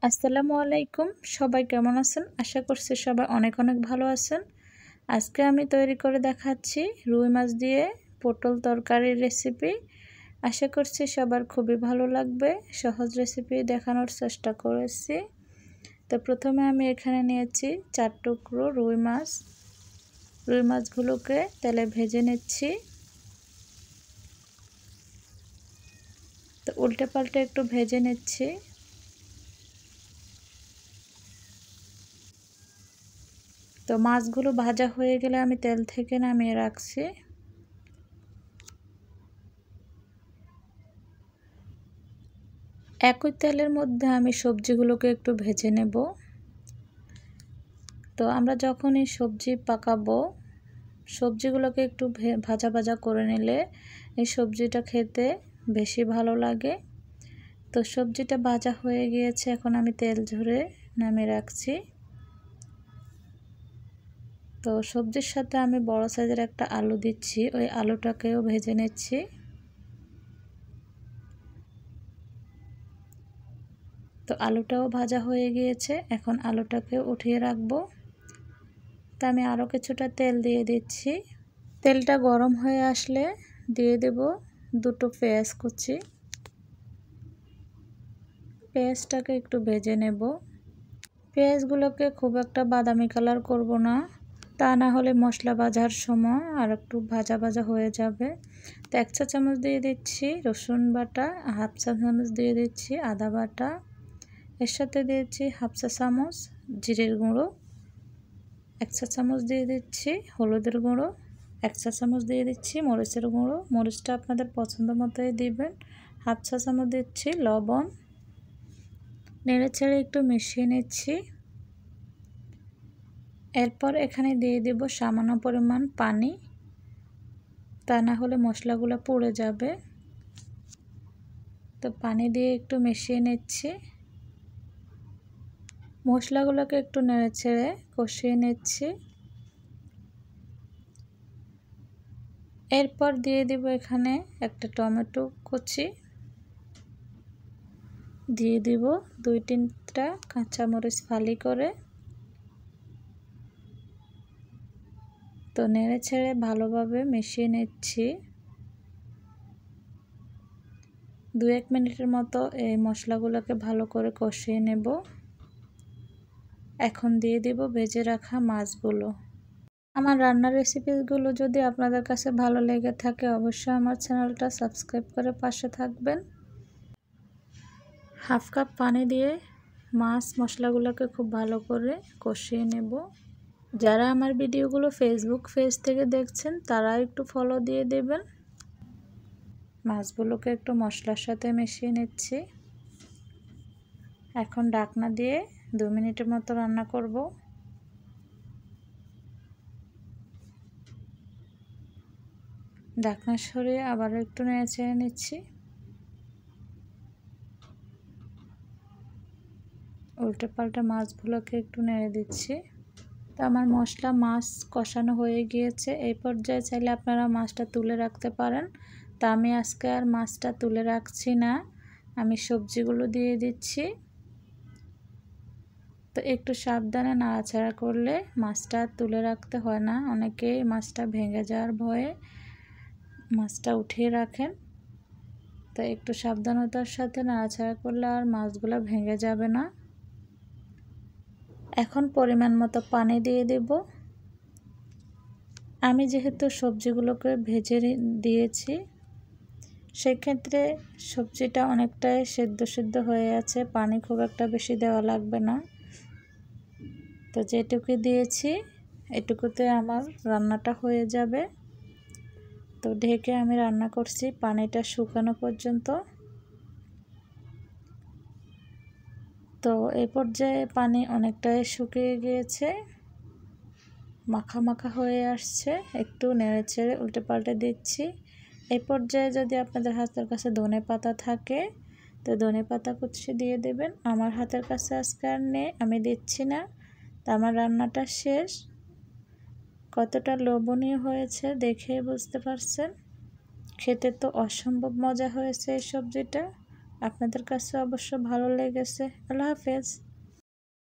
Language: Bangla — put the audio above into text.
আসসালামু আলাইকুম। সবাই কেমন আছেন? আশা করছি সবাই অনেক ভালো আছেন। আজকে আমি তৈরি করে দেখাচ্ছি রুই মাছ দিয়ে পটল তরকারির রেসিপি। আশা করছি সবার খুবই ভালো লাগবে। সহজ রেসিপি দেখানোর চেষ্টা করেছি। তো প্রথমে আমি এখানে নিয়েছি 4 টুকরো রুই মাছ। রুই মাছগুলোকে তেলে ভেজে নিচ্ছি। তো উল্টে পাল্টে একটু ভেজে নিচ্ছি। তো মাছগুলো ভাজা হয়ে গেলে আমি তেল থেকে নামিয়ে রাখছি। একই তেলের মধ্যে আমি সবজিগুলোকে একটু ভেজে নেব। তো আমরা যখন এই সবজি পাকাবো, সবজিগুলোকে একটু ভাজা ভাজা করে নিলে এই সবজিটা খেতে বেশি ভালো লাগে। তো সবজিটা ভাজা হয়ে গিয়েছে, এখন আমি তেল ঝরে নামিয়ে রাখছি। তো সবজির সাথে আমি বড় সাইজের একটা আলু দিচ্ছি, ওই আলুটাকেও ভেজে নিচ্ছি। তো আলুটাও ভাজা হয়ে গিয়েছে, এখন আলুটাকে উঠিয়ে রাখবো। তো আমি আরও কিছুটা তেল দিয়ে দিচ্ছি। তেলটা গরম হয়ে আসলে দিয়ে দেব 2 পেঁয়াজ কুচি। পেঁয়াজটাকে একটু ভেজে নেব। পেঁয়াজগুলোকে খুব একটা বাদামি কালার করব না, তা না হলে মশলা ভাজার সময় আর একটু ভাজা ভাজা হয়ে যাবে। তো 1 চা চামচ দিয়ে দিচ্ছি রসুন বাটা, 1/2 চা চামচ দিয়ে দিচ্ছি আদা বাটা, এর সাথে দিয়েছি 1/2 চা চামচ জিরের গুঁড়ো, 1 চা চামচ দিয়ে দিচ্ছি হলুদের গুঁড়ো, 1 চা চামচ দিয়ে দিচ্ছি মরিচের গুঁড়ো। মরিচটা আপনাদের পছন্দ মতোই দিবেন। 1/2 চা চামচ দিচ্ছি লবণ। নেড়ে ছেড়ে একটু মিশিয়ে নিচ্ছি। এরপর এখানে দিয়ে দেব সামান্য পরিমাণ পানি, তা না হলে মশলাগুলো পুড়ে যাবে। তো পানি দিয়ে একটু মিশিয়ে নিচ্ছি। মশলাগুলোকে একটু নেড়ে ছেড়ে কষিয়ে নিচ্ছি। এরপর দিয়ে দেব এখানে একটা টমেটো কুচি, দিয়ে দিব 2-3টা কাঁচামরিচ ফালি করে। তো নেড়ে ছেড়ে ভালোভাবে মিশিয়ে নিচ্ছি। 2-1 মিনিটের মতো এই মশলাগুলোকে ভালো করে কষিয়ে নেব। এখন দিয়ে দিব ভেজে রাখা মাছগুলো। আমার রান্নার রেসিপিগুলো যদি আপনাদের কাছে ভালো লেগে থাকে, অবশ্যই আমার চ্যানেলটা সাবস্ক্রাইব করে পাশে থাকবেন। 1/2 কাপ পানি দিয়ে মাছ মশলাগুলোকে খুব ভালো করে কষিয়ে নেব। যারা আমার ভিডিওগুলো ফেসবুক পেজ থেকে দেখছেন তারা একটু ফলো দিয়ে দেবেন। মাছগুলোকে একটু মশলার সাথে মিশিয়ে নিচ্ছি। এখন ঢাকনা দিয়ে 2 মিনিটের মতো রান্না করব। ঢাকনা সরিয়ে আবারও একটু নেড়ে নিচ্ছি। উল্টে পাল্টে মাছগুলোকে একটু নেড়ে দিচ্ছি। তো আমার মশলা মাছ কষানো হয়ে গিয়েছে। এই পর্যায়ে চাইলে আপনারা মাছটা তুলে রাখতে পারেন। তা আমি আজকে আর মাছটা তুলে রাখছি না, আমি সবজিগুলো দিয়ে দিচ্ছি। তো একটু সাবধানে নাড়াচাড়া করলে মাছটা তুলে রাখতে হয় না। অনেকেই মাছটা ভেঙে যাওয়ার ভয়ে মাছটা উঠিয়ে রাখেন। তো একটু সাবধানতার সাথে নাড়াচাড়া করলে আর মাছগুলো ভেঙে যাবে না। এখন পরিমাণ মতো পানি দিয়ে দেব। আমি যেহেতু সবজিগুলোকে ভেজে দিয়েছি, সেক্ষেত্রে সবজিটা অনেকটাই সেদ্ধ হয়ে আছে, পানি খুব একটা বেশি দেওয়া লাগবে না। তো যেটুকু দিয়েছি এটুকুতে আমার রান্নাটা হয়ে যাবে। তো ঢেকে আমি রান্না করছি পানিটা শুকানো পর্যন্ত। তো এই পর্যায়ে পানি অনেকটাই শুকিয়ে গিয়েছে, মাখা মাখা হয়ে আসছে। একটু নেড়ে ছেড়ে উল্টে পাল্টে দিচ্ছি। এই পর্যায়ে যদি আপনাদের হাতের কাছে ধনেপাতা থাকে তো ধনেপাতা কুচি দিয়ে দেবেন। আমার হাতের কাছে আজকে আর নেই, আমি দিচ্ছি না। তো আমার রান্নাটা শেষ। কতটা লোভনীয় হয়েছে দেখে বুঝতে পারছেন। খেতে তো অসম্ভব মজা হয়েছে এই সবজিটা। আপনাদের কাছে অবশ্য ভালো লেগেছে। আল্লাহ হাফেজ।